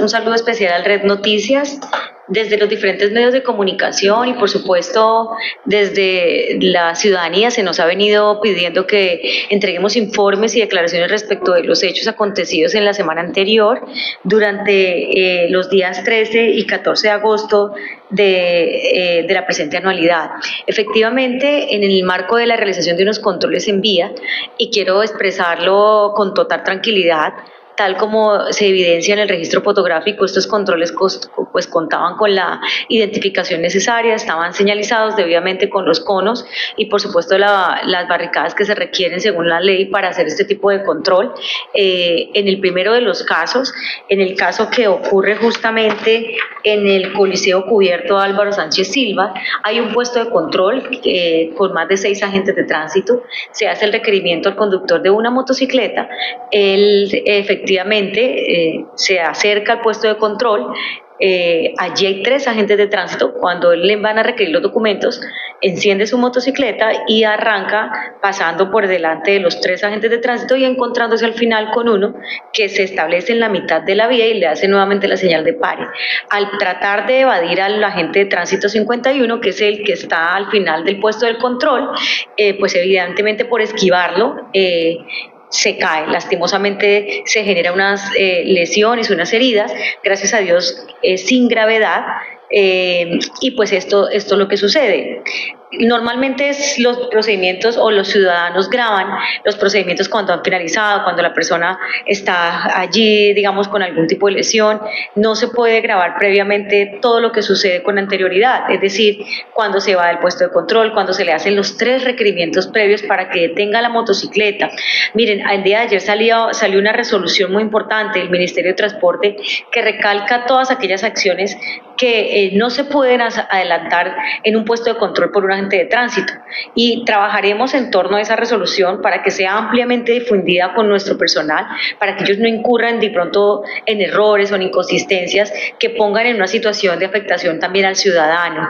Un saludo especial al Red Noticias, desde los diferentes medios de comunicación y por supuesto desde la ciudadanía se nos ha venido pidiendo que entreguemos informes y declaraciones respecto de los hechos acontecidos en la semana anterior durante los días 13 y 14 de agosto de la presente anualidad. Efectivamente, en el marco de la realización de unos controles en vía, y quiero expresarlo con total tranquilidad, tal como se evidencia en el registro fotográfico, estos controles pues contaban con la identificación necesaria, estaban señalizados debidamente con los conos y por supuesto las barricadas que se requieren según la ley para hacer este tipo de control. En el primero de los casos, en el caso que ocurre justamente en el Coliseo Cubierto Álvaro Sánchez Silva, hay un puesto de control con más de 6 agentes de tránsito, se hace el requerimiento al conductor de una motocicleta, él efectivamente se acerca al puesto de control, allí hay 3 agentes de tránsito, cuando le van a requerir los documentos, enciende su motocicleta y arranca pasando por delante de los 3 agentes de tránsito y encontrándose al final con uno que se establece en la mitad de la vía y le hace nuevamente la señal de pare. Al tratar de evadir al agente de tránsito 51, que es el que está al final del puesto del control, pues evidentemente por esquivarlo, se cae, lastimosamente se generan unas lesiones, unas heridas, gracias a Dios sin gravedad, y pues esto es lo que sucede. Normalmente los procedimientos o los ciudadanos graban los procedimientos cuando han finalizado, cuando la persona está allí, digamos, con algún tipo de lesión. No se puede grabar previamente todo lo que sucede con anterioridad, es decir, cuando se va del puesto de control, cuando se le hacen los 3 requerimientos previos para que detenga la motocicleta. Miren, el día de ayer salió una resolución muy importante del Ministerio de Transporte que recalca todas aquellas acciones que no se pueden adelantar en un puesto de control por un agente de tránsito, y trabajaremos en torno a esa resolución para que sea ampliamente difundida con nuestro personal, para que ellos no incurran de pronto en errores o en inconsistencias que pongan en una situación de afectación también al ciudadano.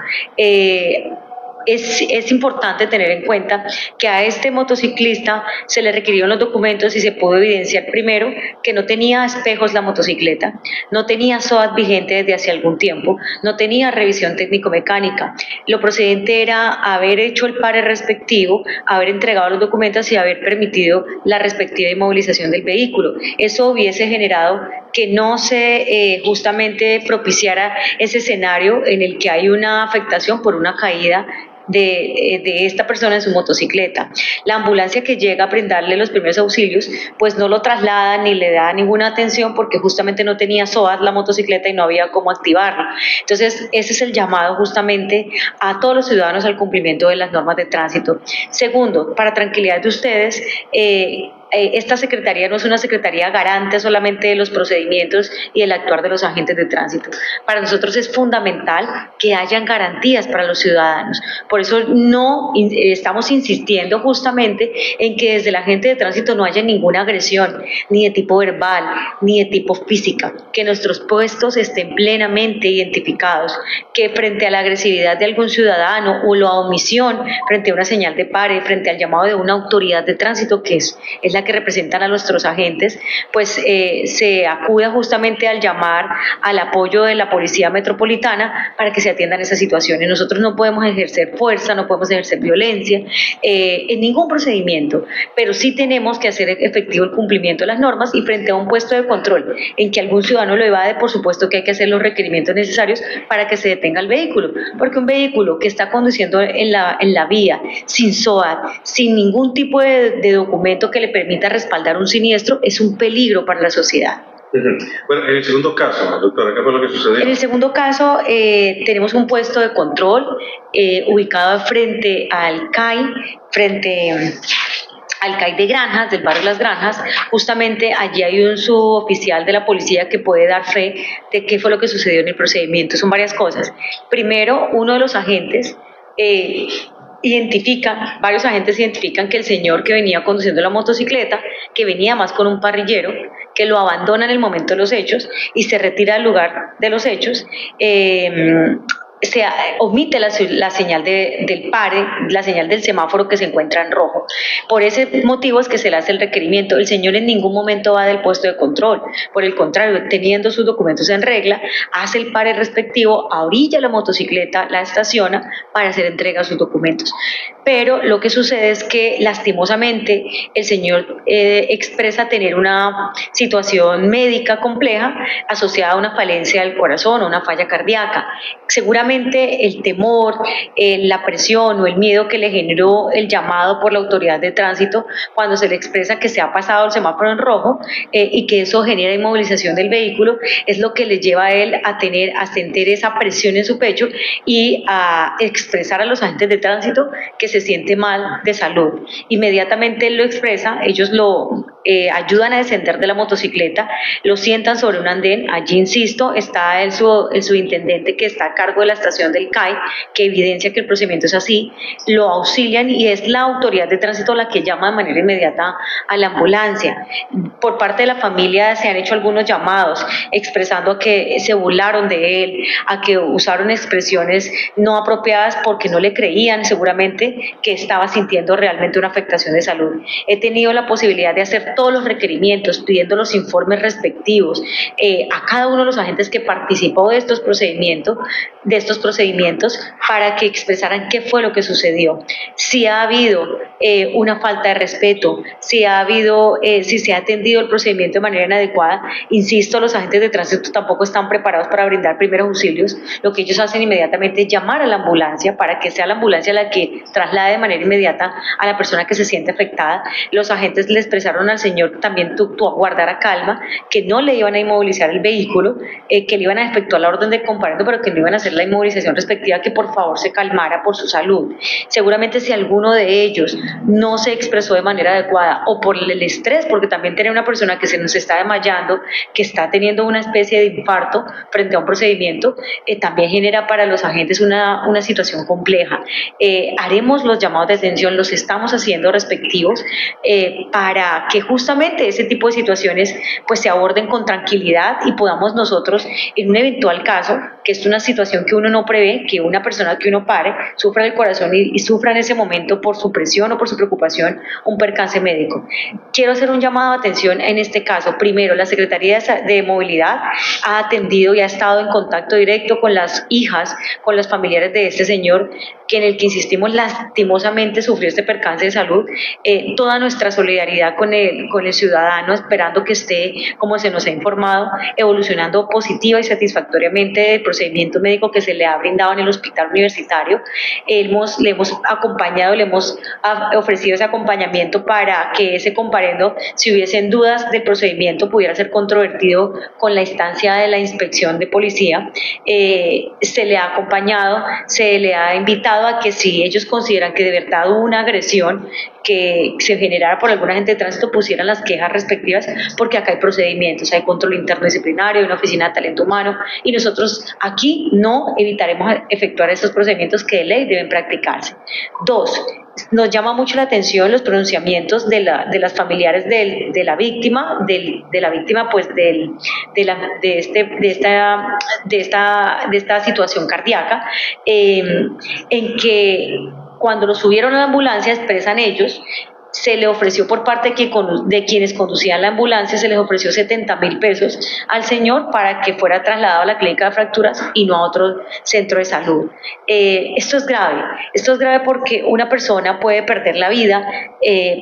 Es importante tener en cuenta que a este motociclista se le requirieron los documentos y se pudo evidenciar primero que no tenía espejos la motocicleta, no tenía SOAT vigente desde hace algún tiempo, no tenía revisión técnico-mecánica. Lo procedente era haber hecho el pare respectivo, haber entregado los documentos y haber permitido la respectiva inmovilización del vehículo. Eso hubiese generado que no se justamente propiciara ese escenario en el que hay una afectación por una caída de esta persona en su motocicleta. La ambulancia que llega a brindarle los primeros auxilios, pues no lo traslada ni le da ninguna atención porque justamente no tenía SOAT la motocicleta y no había cómo activarlo. Entonces, ese es el llamado justamente a todos los ciudadanos al cumplimiento de las normas de tránsito. Segundo, para tranquilidad de ustedes, esta secretaría no es una secretaría garante solamente de los procedimientos y del actuar de los agentes de tránsito. Para nosotros es fundamental que hayan garantías para los ciudadanos. Por eso estamos insistiendo justamente en que desde el agente de tránsito no haya ninguna agresión, ni de tipo verbal, ni de tipo física, que nuestros puestos estén plenamente identificados, que frente a la agresividad de algún ciudadano o la omisión frente a una señal de pare, frente al llamado de una autoridad de tránsito que es la que representan a nuestros agentes, pues se acuda justamente al llamar al apoyo de la Policía Metropolitana para que se atiendan esas situaciones. Nosotros no podemos ejercer fuerza, no podemos ejercer violencia en ningún procedimiento, pero sí tenemos que hacer efectivo el cumplimiento de las normas, y frente a un puesto de control en que algún ciudadano lo evade, por supuesto que hay que hacer los requerimientos necesarios para que se detenga el vehículo, porque un vehículo que está conduciendo en la vía sin SOAT, sin ningún tipo de documento que le permita respaldar un siniestro, es un peligro para la sociedad. Bueno, en el segundo caso, doctora, ¿qué fue lo que sucedió? En el segundo caso, tenemos un puesto de control ubicado frente al CAI, frente al CAI de Granjas, del barrio Las Granjas. Justamente allí hay un suboficial de la policía que puede dar fe de qué fue lo que sucedió en el procedimiento. Son varias cosas. Primero, uno de los agentes varios agentes identifican que el señor que venía conduciendo la motocicleta, que venía más con un parrillero, que lo abandona en el momento de los hechos y se retira del lugar de los hechos, se omite la señal del pare, la señal del semáforo que se encuentra en rojo. Por ese motivo es que se le hace el requerimiento. El señor en ningún momento va del puesto de control. Por el contrario, teniendo sus documentos en regla, hace el pare respectivo, orilla la motocicleta, la estaciona para hacer entrega de sus documentos. Pero lo que sucede es que lastimosamente el señor expresa tener una situación médica compleja asociada a una falencia del corazón o una falla cardíaca. Seguramente el temor, la presión o el miedo que le generó el llamado por la autoridad de tránsito cuando se le expresa que se ha pasado el semáforo en rojo y que eso genera inmovilización del vehículo, es lo que le lleva a él a sentir esa presión en su pecho y a expresar a los agentes de tránsito que se siente mal de salud. Inmediatamente él lo expresa, ellos lo ayudan a descender de la motocicleta, lo sientan sobre un andén. Allí, insisto, está el subintendente que está a cargo de la estación del CAI, que evidencia que el procedimiento es así, lo auxilian y es la autoridad de tránsito la que llama de manera inmediata a la ambulancia. Por parte de la familia se han hecho algunos llamados expresando que se burlaron de él, a que usaron expresiones no apropiadas porque no le creían seguramente que estaba sintiendo realmente una afectación de salud. He tenido la posibilidad de hacer todos los requerimientos, pidiendo los informes respectivos a cada uno de los agentes que participó de estos procedimientos, para que expresaran qué fue lo que sucedió. Si ha habido una falta de respeto, si se ha atendido el procedimiento de manera inadecuada. Insisto, los agentes de tránsito tampoco están preparados para brindar primeros auxilios. Lo que ellos hacen inmediatamente es llamar a la ambulancia para que sea la ambulancia la que traslade de manera inmediata a la persona que se siente afectada. Los agentes le expresaron al señor también guardara calma, que no le iban a inmovilizar el vehículo, que le iban a efectuar la orden de comparendo, pero que no iban a hacer la inmovilización respectiva, que por favor se calmara por su salud. Seguramente si alguno de ellos no se expresó de manera adecuada o por el estrés, porque también tiene una persona que se nos está desmayando, que está teniendo una especie de infarto frente a un procedimiento, también genera para los agentes una situación compleja. Haremos los llamados de atención, los estamos haciendo respectivos, para que justamente ese tipo de situaciones pues se aborden con tranquilidad y podamos nosotros, en un eventual caso, que es una situación que uno no prevé, que una persona que uno pare sufra del corazón y sufra en ese momento por su presión o por su preocupación un percance médico. Quiero hacer un llamado de atención en este caso. Primero, la Secretaría de Movilidad ha atendido y ha estado en contacto directo con las hijas, con los familiares de este señor, en el que insistimos lastimosamente sufrió este percance de salud. Toda nuestra solidaridad con el ciudadano, esperando que esté, como se nos ha informado, evolucionando positiva y satisfactoriamente el procedimiento médico que se le ha brindado en el hospital universitario. Le hemos acompañado, le hemos ofrecido ese acompañamiento para que ese comparendo, si hubiesen dudas del procedimiento, pudiera ser controvertido con la instancia de la inspección de policía. Se le ha acompañado, se le ha invitado a que si ellos consideran que de verdad hubo una agresión que se generara por alguna agente de tránsito, pusieran las quejas respectivas, porque acá hay procedimientos, hay control interno disciplinario, hay una oficina de talento humano, y nosotros aquí no evitaremos efectuar estos procedimientos que de ley deben practicarse. 2. Nos llama mucho la atención los pronunciamientos de las familiares de la víctima, pues de esta situación cardíaca, en que cuando lo subieron a la ambulancia expresan ellos, se le ofreció por parte de quienes conducían la ambulancia, se les ofreció 70,000 pesos al señor para que fuera trasladado a la clínica de fracturas y no a otro centro de salud. Esto es grave porque una persona puede perder la vida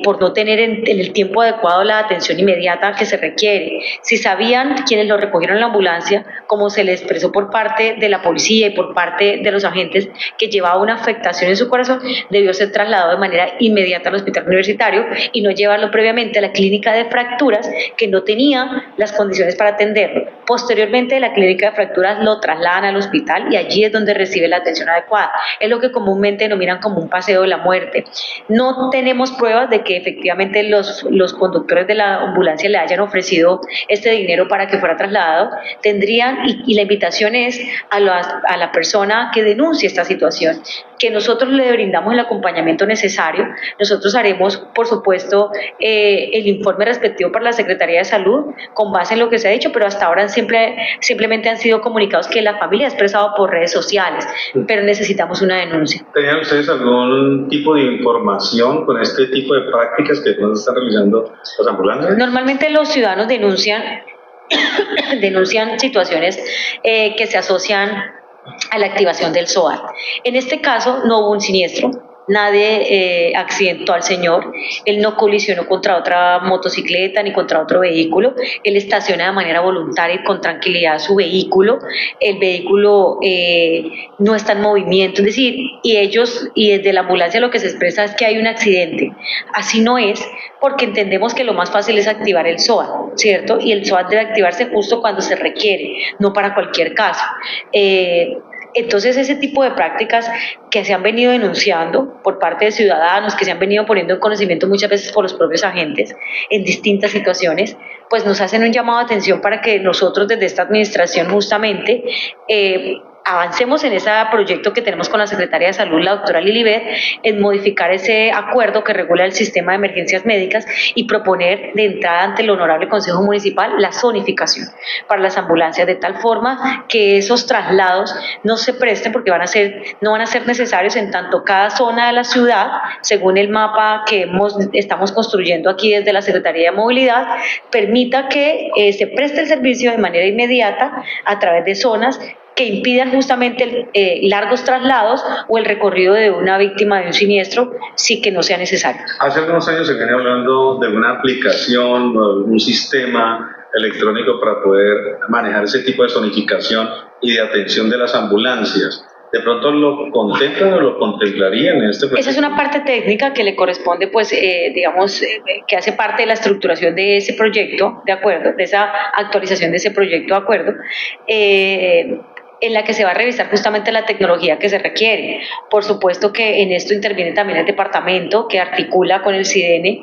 por no tener en el tiempo adecuado la atención inmediata que se requiere. Si sabían quienes lo recogieron en la ambulancia, como se le expresó por parte de la policía y por parte de los agentes, que llevaba una afectación en su corazón, debió ser trasladado de manera inmediata al hospital universitario y no llevarlo previamente a la clínica de fracturas, que no tenía las condiciones para atenderlo. Posteriormente, de la clínica de fracturas lo trasladan al hospital y allí es donde recibe la atención adecuada. Es lo que comúnmente denominan como un paseo de la muerte. No tenemos pruebas de que efectivamente los conductores de la ambulancia le hayan ofrecido este dinero para que fuera trasladado. Tendrían, y la invitación es a la persona que denuncie esta situación, que nosotros le brindamos el acompañamiento necesario. Nosotros haremos por supuesto, el informe respectivo para la Secretaría de Salud con base en lo que se ha dicho, pero hasta ahora simplemente han sido comunicados que la familia ha expresado por redes sociales, pero necesitamos una denuncia. ¿Tenían ustedes algún tipo de información con este tipo de prácticas que no están realizando las ambulancias? Normalmente los ciudadanos denuncian situaciones que se asocian a la activación del SOAT. En este caso no hubo un siniestro, nadie accidentó al señor, él no colisionó contra otra motocicleta ni contra otro vehículo, él estaciona de manera voluntaria y con tranquilidad su vehículo, el vehículo no está en movimiento, es decir, y desde la ambulancia lo que se expresa es que hay un accidente. Así no es, porque entendemos que lo más fácil es activar el SOAT, ¿cierto? Y el SOAT debe activarse justo cuando se requiere, no para cualquier caso. Entonces, ese tipo de prácticas que se han venido denunciando por parte de ciudadanos, que se han venido poniendo en conocimiento muchas veces por los propios agentes en distintas situaciones, pues nos hacen un llamado de atención para que nosotros desde esta administración justamente avancemos en ese proyecto que tenemos con la Secretaría de Salud, la doctora Lilibet, en modificar ese acuerdo que regula el sistema de emergencias médicas y proponer de entrada ante el Honorable Consejo Municipal la zonificación para las ambulancias, de tal forma que esos traslados no se presten porque no van a ser necesarios en tanto cada zona de la ciudad, según el mapa que estamos construyendo aquí desde la Secretaría de Movilidad, permita que se preste el servicio de manera inmediata a través de zonas que impidan justamente largos traslados o el recorrido de una víctima de un siniestro, sí que no sea necesario. Hace algunos años se viene hablando de una aplicación o un sistema electrónico para poder manejar ese tipo de zonificación y de atención de las ambulancias. ¿De pronto lo contemplan o lo contemplarían en este proyecto? Esa es una parte técnica que le corresponde, pues, que hace parte de la estructuración de ese proyecto, de acuerdo, de esa actualización de ese proyecto, de acuerdo, en la que se va a revisar justamente la tecnología que se requiere. Por supuesto que en esto interviene también el departamento que articula con el CIDENE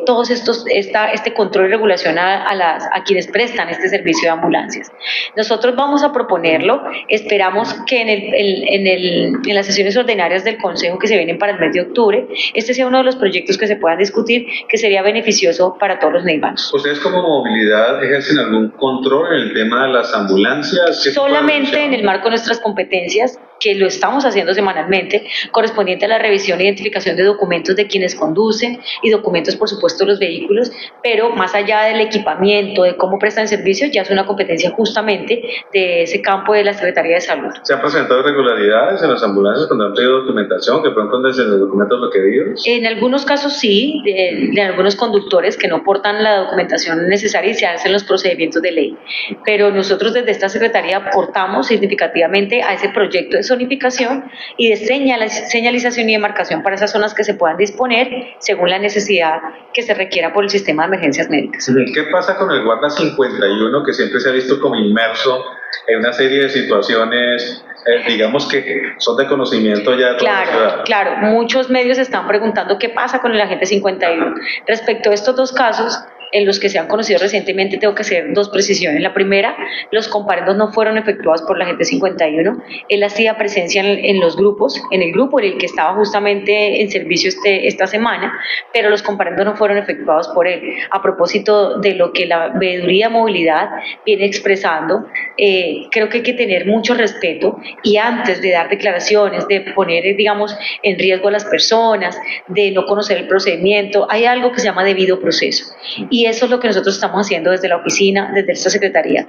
todos este control y regulación a quienes prestan este servicio de ambulancias. Nosotros vamos a proponerlo, esperamos que en las sesiones ordinarias del Consejo que se vienen para el mes de octubre, este sea uno de los proyectos que se puedan discutir, que sería beneficioso para todos los neivanos. ¿Ustedes como movilidad ejercen algún control en el tema de las ambulancias? Solamente en el marco de nuestras competencias, que lo estamos haciendo semanalmente, correspondiente a la revisión e identificación de documentos de quienes conducen y documentos, por supuesto, de los vehículos, pero más allá del equipamiento, de cómo prestan el servicio, ya es una competencia justamente de ese campo de la Secretaría de Salud. ¿Se han presentado irregularidades en las ambulancias cuando han pedido documentación, que pronto no desde los documentos requeridos? En algunos casos sí, de algunos conductores que no portan la documentación necesaria y se hacen los procedimientos de ley, pero nosotros desde esta Secretaría aportamos significativamente a ese proyecto de zonificación y de señalización y demarcación para esas zonas que se puedan disponer según la necesidad que se requiera por el sistema de emergencias médicas. ¿Qué pasa con el Guarda 51, que siempre se ha visto como inmerso en una serie de situaciones, digamos que son de conocimiento ya de toda la ciudad? Claro, muchos medios están preguntando qué pasa con el agente 51. Respecto a estos dos casos, en los que se han conocido recientemente, tengo que hacer dos precisiones. La primera, los comparendos no fueron efectuados por la agente 51. Él hacía presencia en los grupos, en el grupo en el que estaba justamente en servicio esta semana, pero los comparendos no fueron efectuados por él. A propósito de lo que la Veeduría de Movilidad viene expresando, creo que hay que tener mucho respeto y antes de dar declaraciones, de poner, digamos, en riesgo a las personas, de no conocer el procedimiento, hay algo que se llama debido proceso. Y eso es lo que nosotros estamos haciendo desde la oficina, desde esta Secretaría.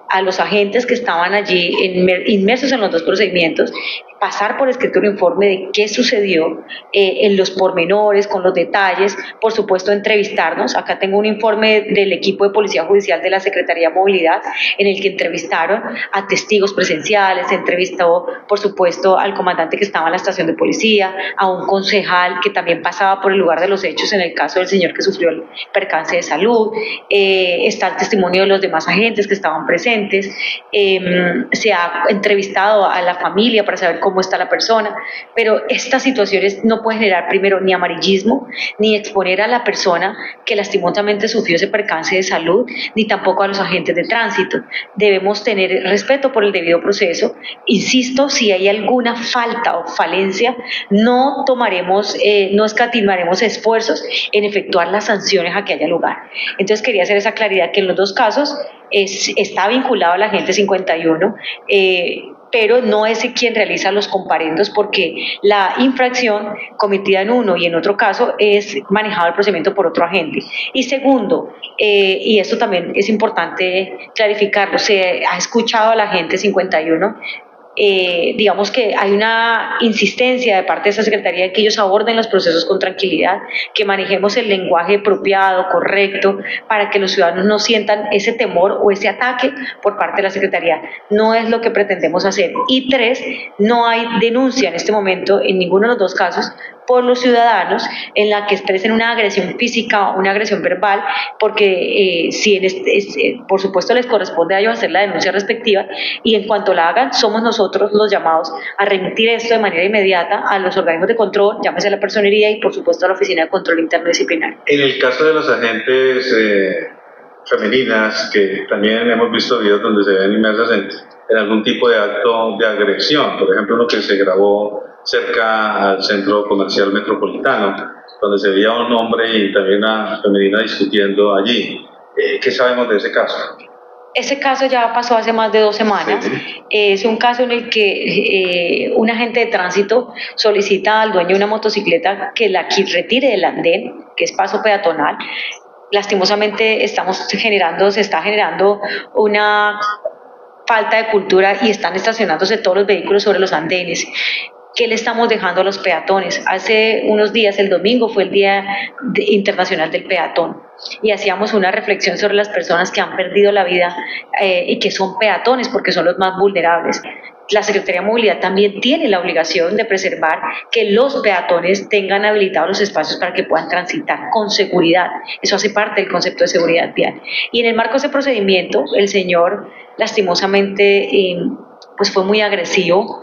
A los agentes que estaban allí inmersos en los dos procedimientos, pasar por escrito un informe de qué sucedió en los pormenores, con los detalles, por supuesto entrevistarnos. Acá tengo un informe del equipo de Policía Judicial de la Secretaría de Movilidad en el que entrevistaron a testigos presenciales, se entrevistó por supuesto al comandante que estaba en la estación de policía, a un concejal que también pasaba por el lugar de los hechos en el caso del señor que sufrió el percance de salud, está el testimonio de los demás agentes que estaban presentes, se ha entrevistado a la familia para saber cómo está la persona, pero estas situaciones no pueden generar primero ni amarillismo, ni exponer a la persona que lastimosamente sufrió ese percance de salud, ni tampoco a los agentes de tránsito. Debemos tener respeto por el debido proceso. Insisto, si hay alguna falta o falencia, no escatimaremos esfuerzos en efectuar las sanciones a que haya lugar. Entonces quería hacer esa claridad que en los dos casos está vinculado al agente 51, pero no es quien realiza los comparendos, porque la infracción cometida en uno y en otro caso es manejado el procedimiento por otro agente. Y segundo, y esto también es importante clarificarlo, se ha escuchado al agente 51, digamos que hay una insistencia de parte de esa Secretaría de que ellos aborden los procesos con tranquilidad, que manejemos el lenguaje apropiado, correcto, para que los ciudadanos no sientan ese temor o ese ataque por parte de la Secretaría. No es lo que pretendemos hacer. Y tres, no hay denuncia en este momento, en ninguno de los dos casos, por los ciudadanos en la que expresen una agresión física o una agresión verbal, porque por supuesto les corresponde a ellos hacer la denuncia respectiva, y en cuanto la hagan somos nosotros los llamados a remitir esto de manera inmediata a los organismos de control, llámese a la personería y por supuesto a la Oficina de Control Interno Disciplinario. En el caso de los agentes femeninas, que también hemos visto videos donde se ven inmersas en algún tipo de acto de agresión, por ejemplo uno que se grabó cerca al centro comercial metropolitano, donde se veía un hombre y también una femenina discutiendo allí. ¿Qué sabemos de ese caso? Ese caso ya pasó hace más de 2 semanas. Sí. Es un caso en el que un agente de tránsito solicita al dueño de una motocicleta que la retire del andén, que es paso peatonal. Lastimosamente se está generando una falta de cultura y están estacionándose todos los vehículos sobre los andenes. ¿Qué le estamos dejando a los peatones? Hace unos días, el domingo, fue el Día Internacional del Peatón, y hacíamos una reflexión sobre las personas que han perdido la vida y que son peatones porque son los más vulnerables. La Secretaría de Movilidad también tiene la obligación de preservar que los peatones tengan habilitados los espacios para que puedan transitar con seguridad. Eso hace parte del concepto de seguridad vial. Y en el marco de ese procedimiento, el señor lastimosamente pues fue muy agresivo,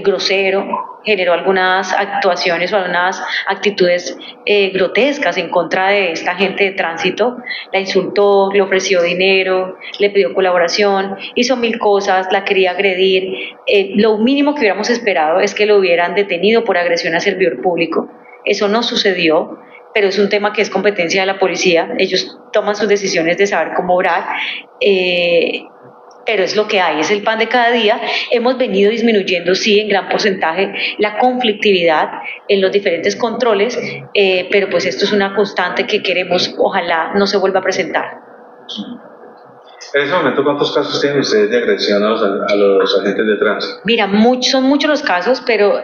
grosero, generó algunas actuaciones o algunas actitudes grotescas en contra de esta agente de tránsito. La insultó, le ofreció dinero, le pidió colaboración, hizo 1000 cosas, la quería agredir. Lo mínimo que hubiéramos esperado es que lo hubieran detenido por agresión a servidor público. Eso no sucedió, pero es un tema que es competencia de la policía. Ellos toman sus decisiones de saber cómo obrar. Pero es lo que hay, es el pan de cada día. Hemos venido disminuyendo, sí, en gran porcentaje la conflictividad en los diferentes controles, pero pues esto es una constante que queremos, ojalá no se vuelva a presentar. En ese momento, ¿cuántos casos tienen ustedes de agresión a los agentes de tránsito? Mira, son muchos los casos, pero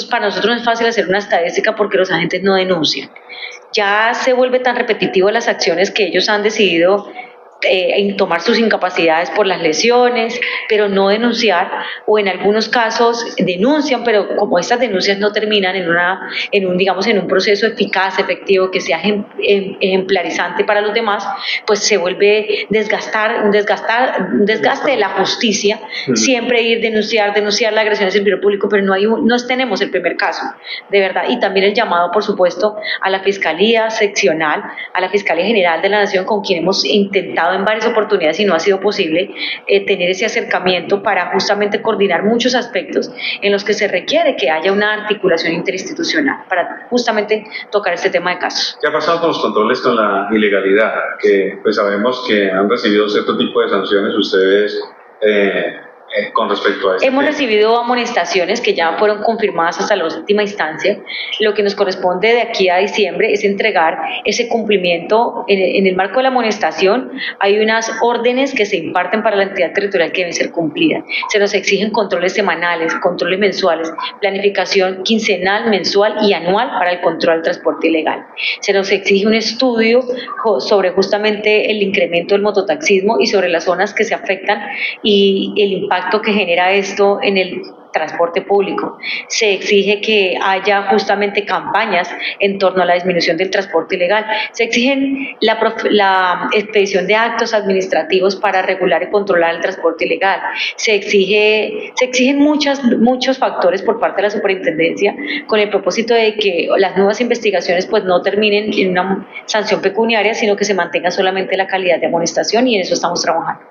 para nosotros no es fácil hacer una estadística porque los agentes no denuncian. Ya se vuelve tan repetitivo las acciones que ellos han decidido en tomar sus incapacidades por las lesiones, pero no denunciar, o en algunos casos denuncian, pero como estas denuncias no terminan en un proceso eficaz, efectivo, que sea ejemplarizante para los demás, pues se vuelve un desgaste de la justicia, siempre ir denunciar la agresión al servidor público, pero no tenemos el primer caso, de verdad. Y también el llamado, por supuesto, a la Fiscalía Seccional, a la Fiscalía General de la Nación, con quien hemos intentado en varias oportunidades y no ha sido posible tener ese acercamiento para justamente coordinar muchos aspectos en los que se requiere que haya una articulación interinstitucional para justamente tocar este tema de casos. ¿Qué ha pasado con los controles con la ilegalidad? Que pues sabemos que han recibido cierto tipo de sanciones ustedes con respecto a eso. Hemos recibido amonestaciones que ya fueron confirmadas hasta la última instancia. Lo que nos corresponde de aquí a diciembre es entregar ese cumplimiento. En el marco de la amonestación hay unas órdenes que se imparten para la entidad territorial que deben ser cumplidas. Se nos exigen controles semanales, controles mensuales, planificación quincenal, mensual y anual para el control del transporte ilegal. Se nos exige un estudio sobre justamente el incremento del mototaxismo y sobre las zonas que se afectan y el impacto que genera esto en el transporte público. Se exige que haya justamente campañas en torno a la disminución del transporte ilegal. Se exigen la expedición de actos administrativos para regular y controlar el transporte ilegal. Se exigen muchos factores por parte de la superintendencia con el propósito de que las nuevas investigaciones pues no terminen en una sanción pecuniaria, sino que se mantenga solamente la calidad de amonestación, y en eso estamos trabajando.